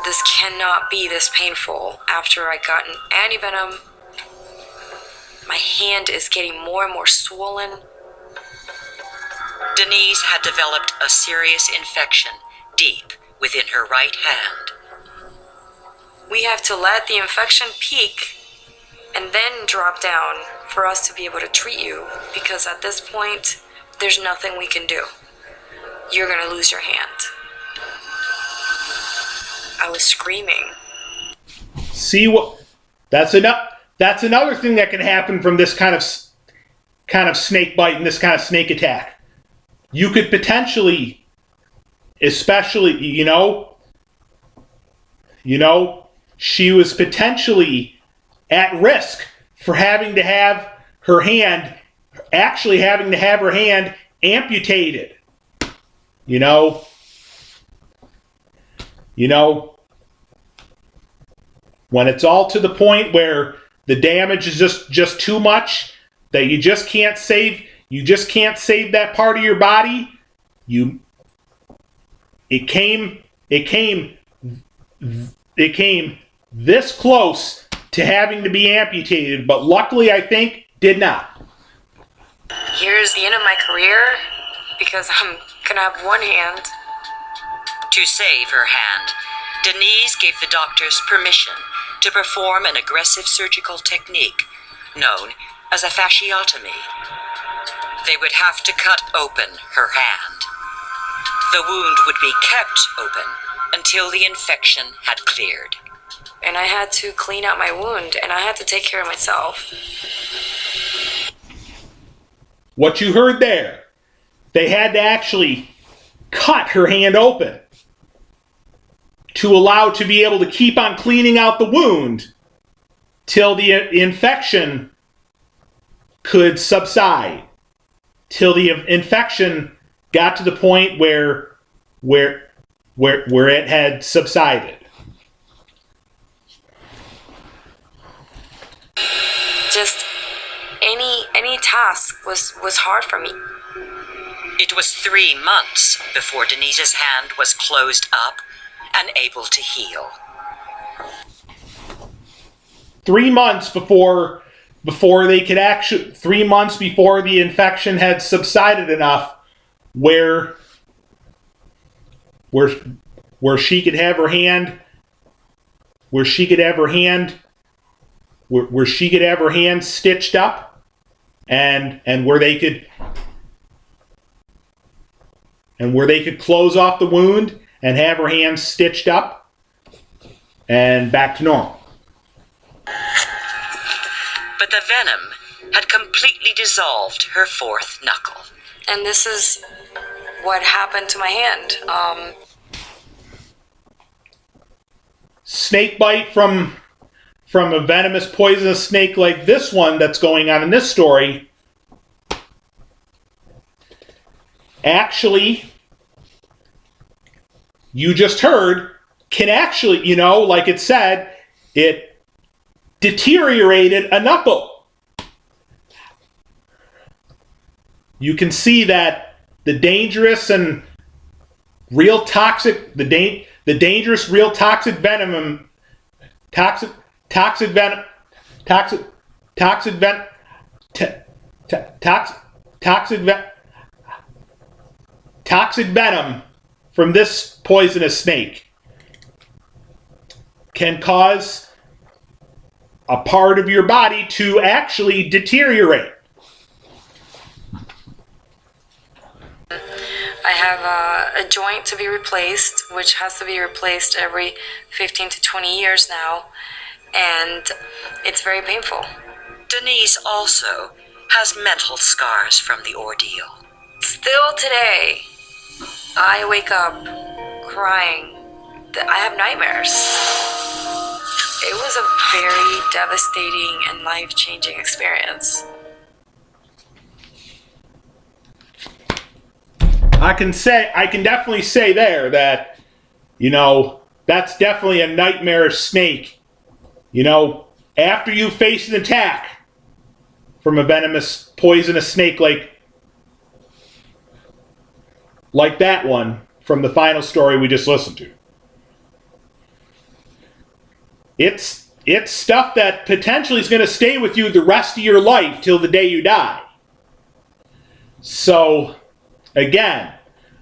This cannot be this painful. After I got an antivenom, my hand is getting more and more swollen. Denise had developed a serious infection deep within her right hand. We have to let the infection peak and then drop down for us to be able to treat you, because at this point, there's nothing we can do. You're gonna lose your hand. I was screaming. See what? That's another thing that can happen from this kind of snake bite and this kind of snake attack. You could potentially, especially, she was potentially at risk for having to have her hand amputated. When it's all to the point where the damage is just too much that you just can't save that part of your body, it came this close to having to be amputated, but luckily I think did not. Here's the end of my career because I'm gonna have one hand. To save her hand, Denise gave the doctors permission to perform an aggressive surgical technique known as a fasciotomy. They would have to cut open her hand. The wound would be kept open until the infection had cleared. And I had to clean out my wound, and I had to take care of myself. What you heard there, they had to actually cut her hand open to be able to keep on cleaning out the wound till the infection could subside, till the infection got to the point where it had subsided. Just any task was hard for me. It was 3 months before Denise's hand was closed up and able to heal. 3 months before they could 3 months before the infection had subsided enough where she could have her hand stitched up and where they could close off the wound and have her hands stitched up and back to normal. But the venom had completely dissolved her fourth knuckle. And this is what happened to my hand. Snake bite from a venomous, poisonous snake like this one that's going on in this story actually, you just heard, can actually, you know, like it said, it deteriorated a knuckle. You can see that the dangerous and real toxic, the dangerous, real toxic venom, toxic venom from this poisonous snake can cause a part of your body to actually deteriorate. I have a joint to be replaced, which has to be replaced every 15 to 20 years now, and it's very painful. Denise also has mental scars from the ordeal. Still today, I wake up crying. I have nightmares. It was a very devastating and life-changing experience. I can definitely say there that, you know, that's definitely a nightmarish snake. You know, after you face an attack from a venomous, poisonous snake like that one from the final story we just listened to. It's stuff that potentially is going to stay with you the rest of your life till the day you die. So, again,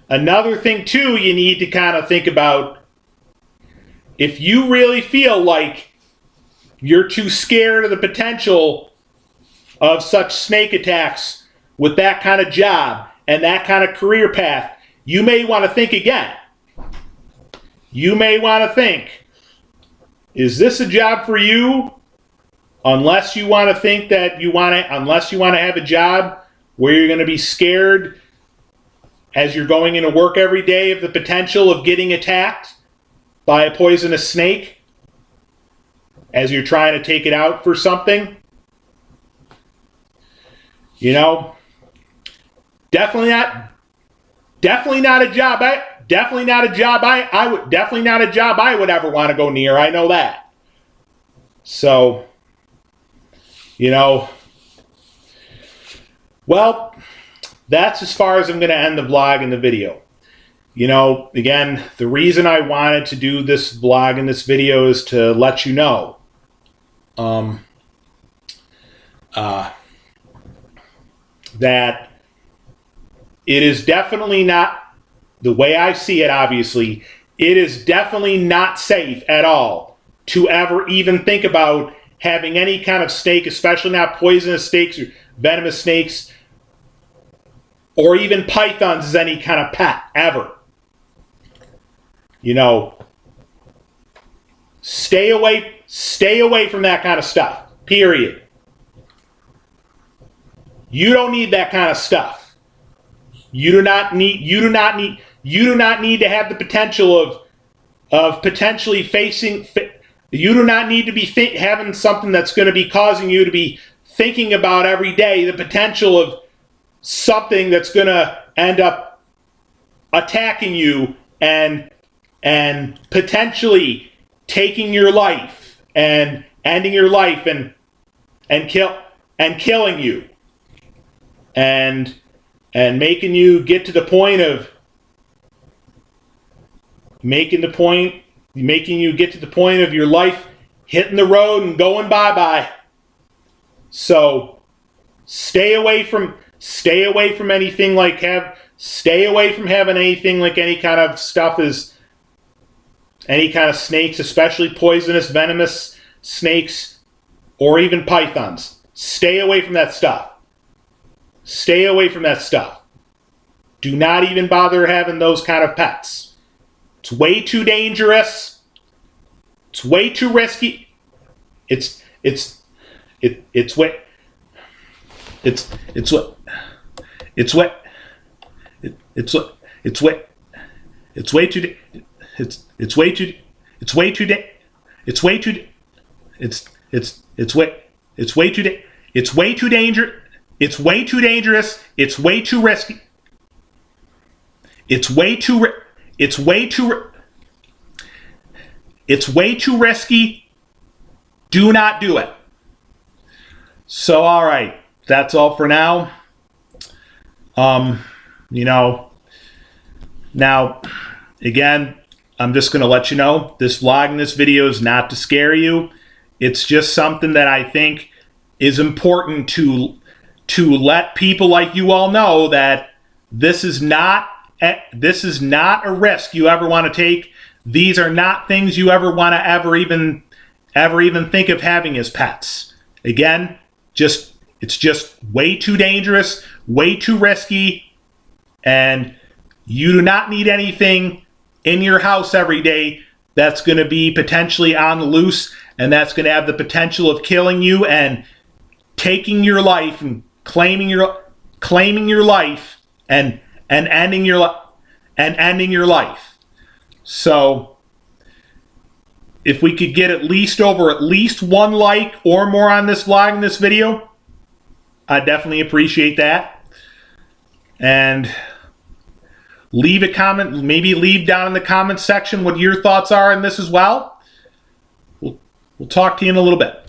another thing too you need to kind of think about, if you really feel like you're too scared of the potential of such snake attacks with that kind of job and that kind of career path, you may want to think again. You may want to think, is this a job for you? Unless you want to think that unless you want to have a job where you're going to be scared as you're going into work every day of the potential of getting attacked by a poisonous snake as you're trying to take it out for something. You know, definitely not a job I would ever want to go near. I know that. So, you know, well, that's as far as I'm going to end the vlog and the video. You know, again, the reason I wanted to do this vlog and this video is to let you know that it is definitely not, the way I see it, obviously, it is definitely not safe at all to ever even think about having any kind of snake, especially not poisonous snakes or venomous snakes, or even pythons as any kind of pet, ever. You know, stay away from that kind of stuff, period. You don't need that kind of stuff. You do not need to have the potential of potentially facing, you do not need to be having something that's going to be causing you to be thinking about every day the potential of something that's going to end up attacking you and potentially taking your life and ending your life and killing you and making you get to the point of making you get to the point of your life hitting the road and going bye-bye. So stay away from anything like stay away from having anything like any kind of stuff is any kind of snakes, especially poisonous, venomous snakes, or even pythons. Stay away from that stuff. stay away from that stuff. Do not even bother having those kind of pets. It's way too dangerous. It's way too risky. It's way too dangerous. It's way too dangerous. It's way too risky. It's way too risky. Do not do it. So, all right, that's all for now. Now, again, I'm just going to let you know, this vlog and this video is not to scare you. It's just something that I think is important to let people like you all know that this is not a risk you ever want to take. These are not things you ever want to ever even think of having as pets. Again, it's just way too dangerous, way too risky, and you do not need anything in your house every day that's going to be potentially on the loose, and that's going to have the potential of killing you and taking your life and claiming your life and ending your life. So if we could get at least one like or more on this vlog and this video, I definitely appreciate that. And leave a comment, maybe leave down in the comment section what your thoughts are on this as well. We'll talk to you in a little bit.